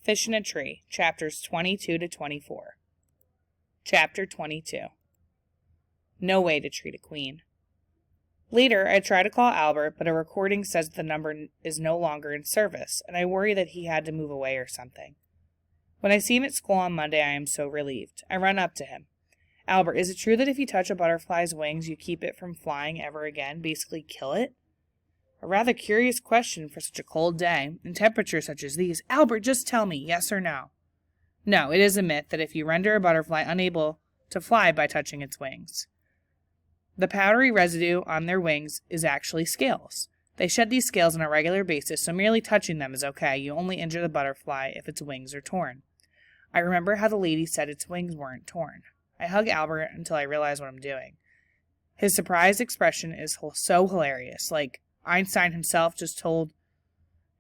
Fish in a Tree, chapters 22 to 24. Chapter 22. No way to treat a queen. Later, I try to call Albert, but a recording says the number is no longer in service, and I worry that he had to move away or something. When I see him at school on Monday, I am so relieved. I run up to him. Albert, is it true that if you touch a butterfly's wings, you keep it from flying ever again, basically kill it? A rather curious question for such a cold day, and temperatures such as these. Albert, just tell me, yes or no? No, it is a myth that if you render a butterfly unable to fly by touching its wings. The powdery residue on their wings is actually scales. They shed these scales on a regular basis, so merely touching them is okay. You only injure the butterfly if its wings are torn. I remember how the lady said its wings weren't torn. I hug Albert until I realize what I'm doing. His surprised expression is so hilarious, like Einstein himself just told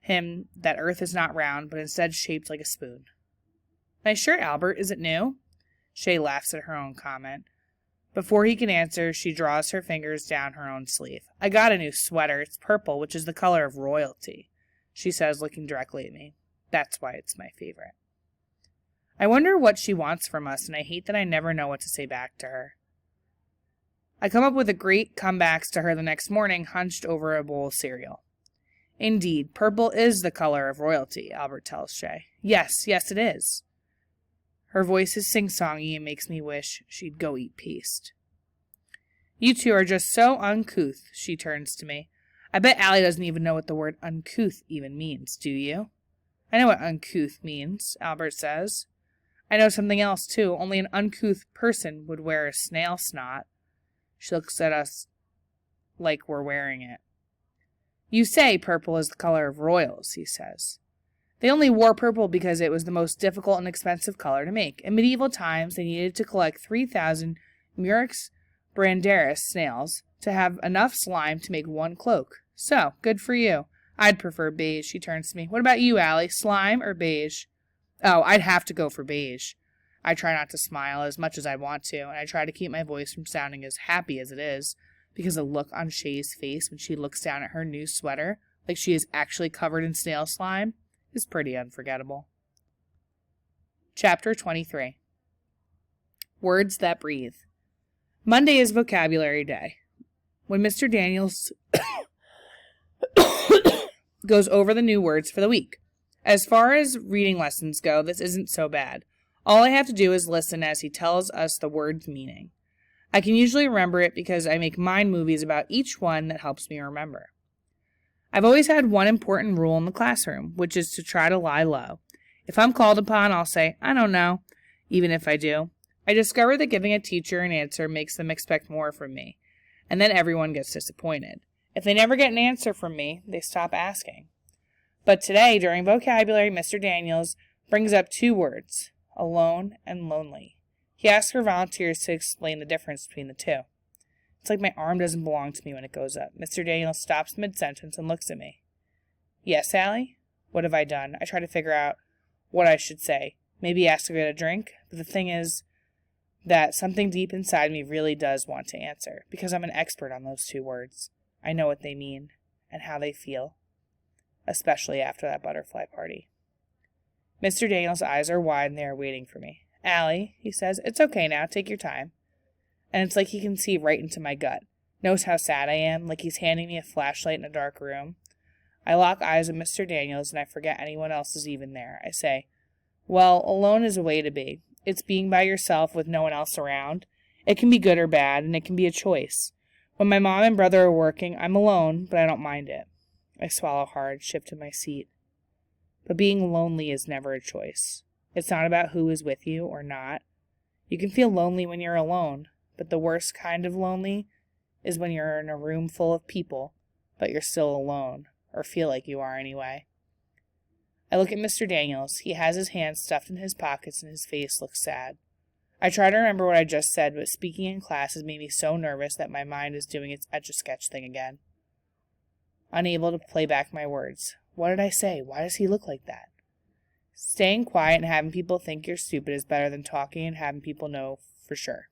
him that Earth is not round, but instead shaped like a spoon. Nice shirt, Albert. Is it new? Shay laughs at her own comment. Before he can answer, she draws her fingers down her own sleeve. I got a new sweater. It's purple, which is the color of royalty, she says, looking directly at me. That's why it's my favorite. I wonder what she wants from us, and I hate that I never know what to say back to her. I come up with a great comebacks to her the next morning, hunched over a bowl of cereal. Indeed, purple is the color of royalty, Albert tells Shay. Yes, it is. Her voice is sing-songy and makes me wish she'd go eat paste. You two are just so uncouth, she turns to me. I bet Allie doesn't even know what the word uncouth even means, do you? I know what uncouth means, Albert says. I know something else, too. Only an uncouth person would wear a snail snot. She looks at us like we're wearing it. You say purple is the color of royals, he says. They only wore purple because it was the most difficult and expensive color to make. In medieval times, they needed to collect 3,000 Murex brandaris snails to have enough slime to make one cloak. So, good for you. I'd prefer beige, she turns to me. What about you, Allie? Slime or beige? Oh, I'd have to go for beige. I try not to smile as much as I want to, and I try to keep my voice from sounding as happy as it is, because the look on Shay's face when she looks down at her new sweater, like she is actually covered in snail slime, is pretty unforgettable. Chapter 23. Words that breathe. Monday is vocabulary day. When Mr. Daniels goes over the new words for the week. As far as reading lessons go, this isn't so bad. All I have to do is listen as he tells us the word's meaning. I can usually remember it because I make mind movies about each one that helps me remember. I've always had one important rule in the classroom, which is to try to lie low. If I'm called upon, I'll say, I don't know, even if I do. I discovered that giving a teacher an answer makes them expect more from me, and then everyone gets disappointed. If they never get an answer from me, they stop asking. But today, during vocabulary, Mr. Daniels brings up two words, alone and lonely. He asks for volunteers to explain the difference between the two. It's like my arm doesn't belong to me when it goes up. Mr. Daniels stops mid-sentence and looks at me. Yes, Allie? What have I done? I try to figure out what I should say. Maybe ask to get a drink. But the thing is that something deep inside me really does want to answer, because I'm an expert on those two words. I know what they mean and how they feel, especially after that butterfly party. Mr. Daniels' eyes are wide and they are waiting for me. Allie, he says, it's okay now, take your time. And it's like he can see right into my gut. Knows how sad I am, like he's handing me a flashlight in a dark room. I lock eyes with Mr. Daniels and I forget anyone else is even there. I say, well, alone is a way to be. It's being by yourself with no one else around. It can be good or bad, and it can be a choice. When my mom and brother are working, I'm alone, but I don't mind it. I swallow hard, shift in my seat. But being lonely is never a choice. It's not about who is with you or not. You can feel lonely when you're alone, but the worst kind of lonely is when you're in a room full of people, but you're still alone, or feel like you are anyway. I look at Mr. Daniels. He has his hands stuffed in his pockets and his face looks sad. I try to remember what I just said, but speaking in class has made me so nervous that my mind is doing its Etch-a-Sketch thing again. Unable to play back my words. What did I say? Why does he look like that? Staying quiet and having people think you're stupid is better than talking and having people know for sure.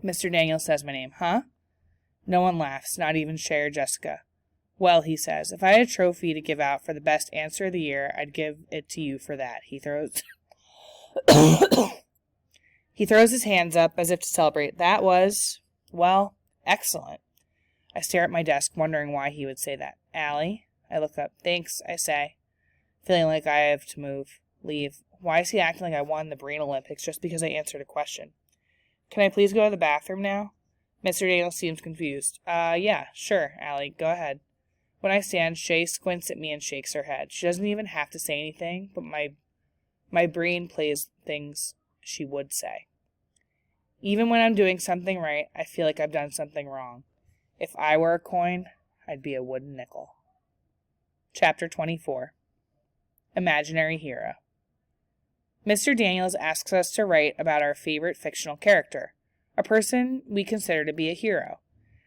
Mr. Daniels says my name. Huh? No one laughs, not even Shay or Jessica. Well, he says, if I had a trophy to give out for the best answer of the year, I'd give it to you for that. He throws his hands up as if to celebrate. That was, well, excellent. I stare at my desk, wondering why he would say that. Allie? I look up. Thanks, I say, feeling like I have to leave. Why is he acting like I won the Brain Olympics just because I answered a question? Can I please go to the bathroom now? Mr. Daniels seems confused. Yeah, sure, Allie, go ahead. When I stand, Shay squints at me and shakes her head. She doesn't even have to say anything, but my brain plays things she would say. Even when I'm doing something right, I feel like I've done something wrong. If I were a coin, I'd be a wooden nickel. Chapter 24. Imaginary Hero. Mr. Daniels asks us to write about our favorite fictional character, a person we consider to be a hero,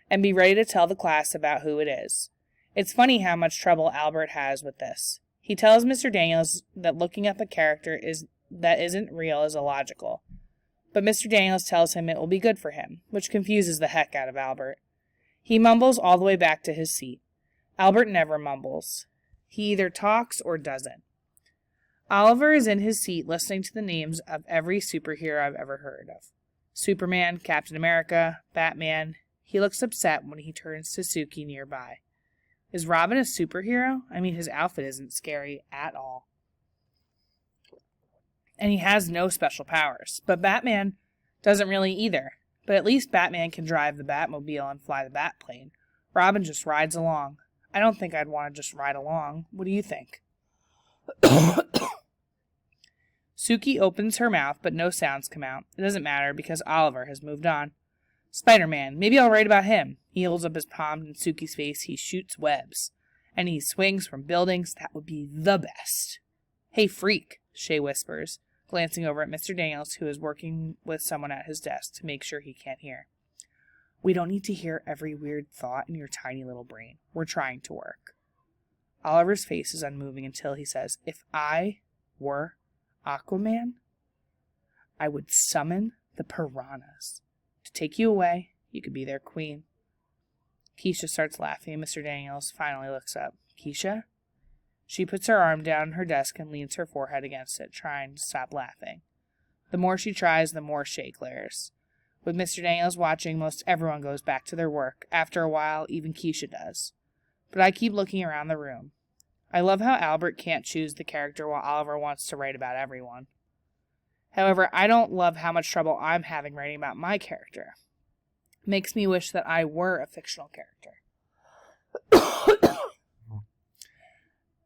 and be ready to tell the class about who it is. It's funny how much trouble Albert has with this. He tells Mr. Daniels that looking up a character that isn't real is illogical. But Mr. Daniels tells him it will be good for him, which confuses the heck out of Albert. He mumbles all the way back to his seat. Albert never mumbles. He either talks or doesn't. Oliver is in his seat listening to the names of every superhero I've ever heard of. Superman, Captain America, Batman. He looks upset when he turns to Suki nearby. Is Robin a superhero? I mean, his outfit isn't scary at all. And he has no special powers. But Batman doesn't really either. But at least Batman can drive the Batmobile and fly the Batplane. Robin just rides along. I don't think I'd want to just ride along. What do you think? Suki opens her mouth, but no sounds come out. It doesn't matter because Oliver has moved on. Spider-Man. Maybe I'll write about him. He holds up his palm in Suki's face. He shoots webs. And he swings from buildings. That would be the best. Hey, freak, Shay whispers, glancing over at Mr. Daniels, who is working with someone at his desk to make sure he can't hear. We don't need to hear every weird thought in your tiny little brain. We're trying to work. Oliver's face is unmoving until he says, if I were Aquaman, I would summon the piranhas. To take you away, you could be their queen. Keisha starts laughing and Mr. Daniels finally looks up. Keisha? She puts her arm down on her desk and leans her forehead against it, trying to stop laughing. The more she tries, the more Shay glares. With Mr. Daniels watching, most everyone goes back to their work. After a while, even Keisha does. But I keep looking around the room. I love how Albert can't choose the character while Oliver wants to write about everyone. However, I don't love how much trouble I'm having writing about my character. It makes me wish that I were a fictional character.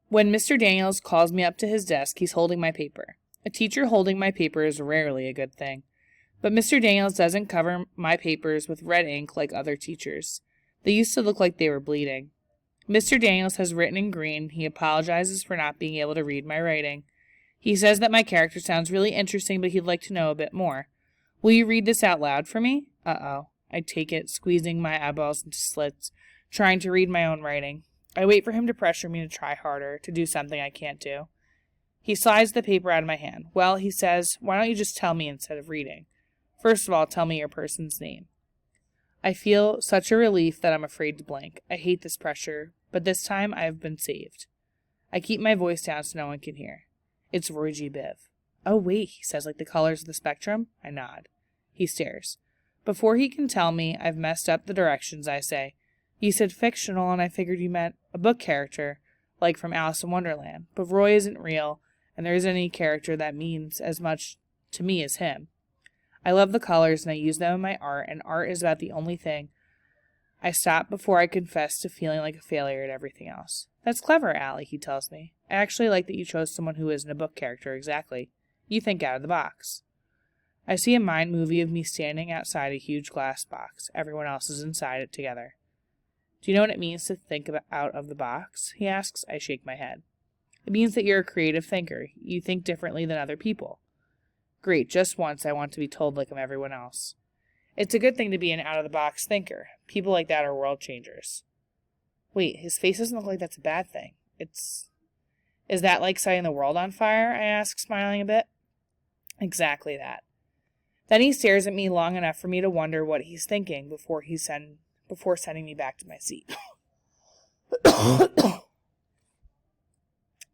When Mr. Daniels calls me up to his desk, he's holding my paper. A teacher holding my paper is rarely a good thing. But Mr. Daniels doesn't cover my papers with red ink like other teachers. They used to look like they were bleeding. Mr. Daniels has written in green. He apologizes for not being able to read my writing. He says that my character sounds really interesting, but he'd like to know a bit more. Will you read this out loud for me? Uh-oh. I take it, squeezing my eyeballs into slits, trying to read my own writing. I wait for him to pressure me to try harder, to do something I can't do. He slides the paper out of my hand. Well, he says, why don't you just tell me instead of reading? First of all, tell me your person's name. I feel such a relief that I'm afraid to blink. I hate this pressure, but this time I have been saved. I keep my voice down so no one can hear. It's Roy G. Biv. Oh, wait, he says, like the colors of the spectrum? I nod. He stares. Before he can tell me I've messed up the directions, I say, you said fictional, and I figured you meant a book character, like from Alice in Wonderland. But Roy isn't real, and there isn't any character that means as much to me as him. I love the colors, and I use them in my art, and art is about the only thing. I stop before I confess to feeling like a failure at everything else. That's clever, Allie, he tells me. I actually like that you chose someone who isn't a book character exactly. You think out of the box. I see a mind movie of me standing outside a huge glass box. Everyone else is inside it together. Do you know what it means to think out of the box? He asks. I shake my head. It means that you're a creative thinker. You think differently than other people. Great, just once I want to be told like I'm everyone else. It's a good thing to be an out-of-the-box thinker. People like that are world changers. Wait, his face doesn't look like that's a bad thing. Is that like setting the world on fire? I ask, smiling a bit. Exactly that. Then he stares at me long enough for me to wonder what he's thinking before sending me back to my seat. The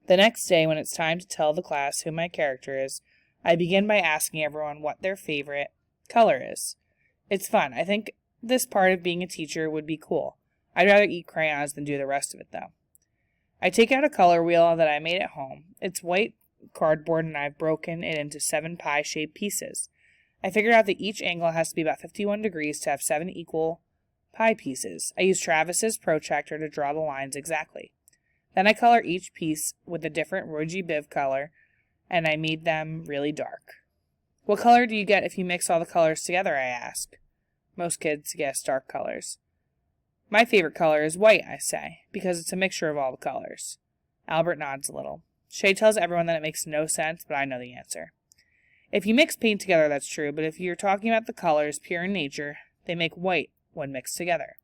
next day, when it's time to tell the class who my character is, I begin by asking everyone what their favorite color is. It's fun. I think this part of being a teacher would be cool. I'd rather eat crayons than do the rest of it, though. I take out a color wheel that I made at home. It's white cardboard, and I've broken it into 7 pie-shaped pieces. I figured out that each angle has to be about 51 degrees to have 7 equal pie pieces. I use Travis's protractor to draw the lines exactly. Then I color each piece with a different Roji Biv color, and I made them really dark. What color do you get if you mix all the colors together, I ask. Most kids guess dark colors. My favorite color is white, I say, because it's a mixture of all the colors. Albert nods a little. Shay tells everyone that it makes no sense, but I know the answer. If you mix paint together, that's true, but if you're talking about the colors pure in nature, they make white when mixed together.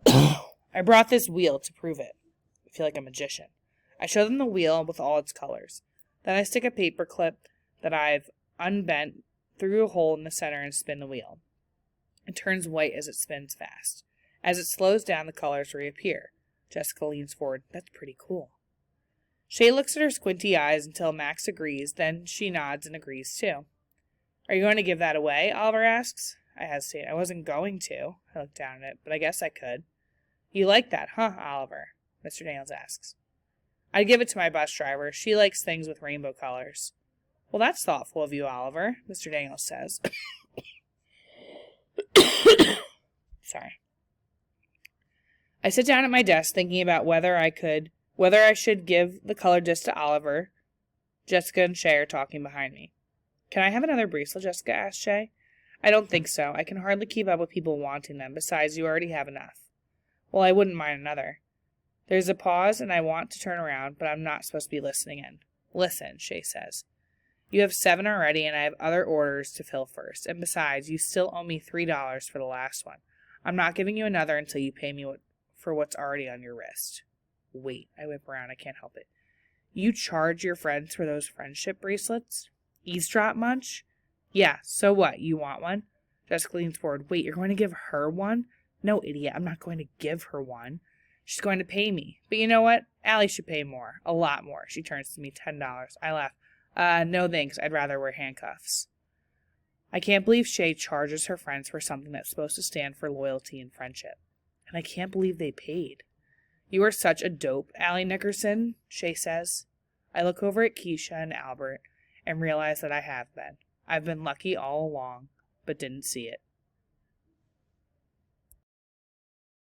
I brought this wheel to prove it. I feel like a magician. I show them the wheel with all its colors. Then I stick a paper clip that I've unbent through a hole in the center and spin the wheel. It turns white as it spins fast. As it slows down, the colors reappear. Jessica leans forward. That's pretty cool. Shay looks at her squinty eyes until Max agrees, then she nods and agrees too. Are you going to give that away? Oliver asks. I hesitate. I wasn't going to. I look down at it, but I guess I could. You like that, huh, Oliver? Mr. Daniels asks. I'd give it to my bus driver. She likes things with rainbow colors. Well, that's thoughtful of you, Oliver, Mr. Daniels says. Sorry. I sit down at my desk thinking about whether I should give the color disc to Oliver. Jessica and Shay are talking behind me. Can I have another bracelet, Jessica asked Shay. I don't think so. I can hardly keep up with people wanting them. Besides, you already have enough. Well, I wouldn't mind another. There's a pause, and I want to turn around, but I'm not supposed to be listening in. Listen, Shay says. You have 7 already, and I have other orders to fill first. And besides, you still owe me $3 for the last one. I'm not giving you another until you pay me for what's already on your wrist. Wait, I whip around. I can't help it. You charge your friends for those friendship bracelets? Eavesdrop much? Yeah, so what? You want one? Jessica leans forward. Wait, you're going to give her one? No, idiot, I'm not going to give her one. She's going to pay me. But you know what? Allie should pay more. A lot more. She turns to me. $10. I laugh. No thanks. I'd rather wear handcuffs. I can't believe Shay charges her friends for something that's supposed to stand for loyalty and friendship. And I can't believe they paid. You are such a dope, Allie Nickerson, Shay says. I look over at Keisha and Albert and realize that I have been. I've been lucky all along, but didn't see it.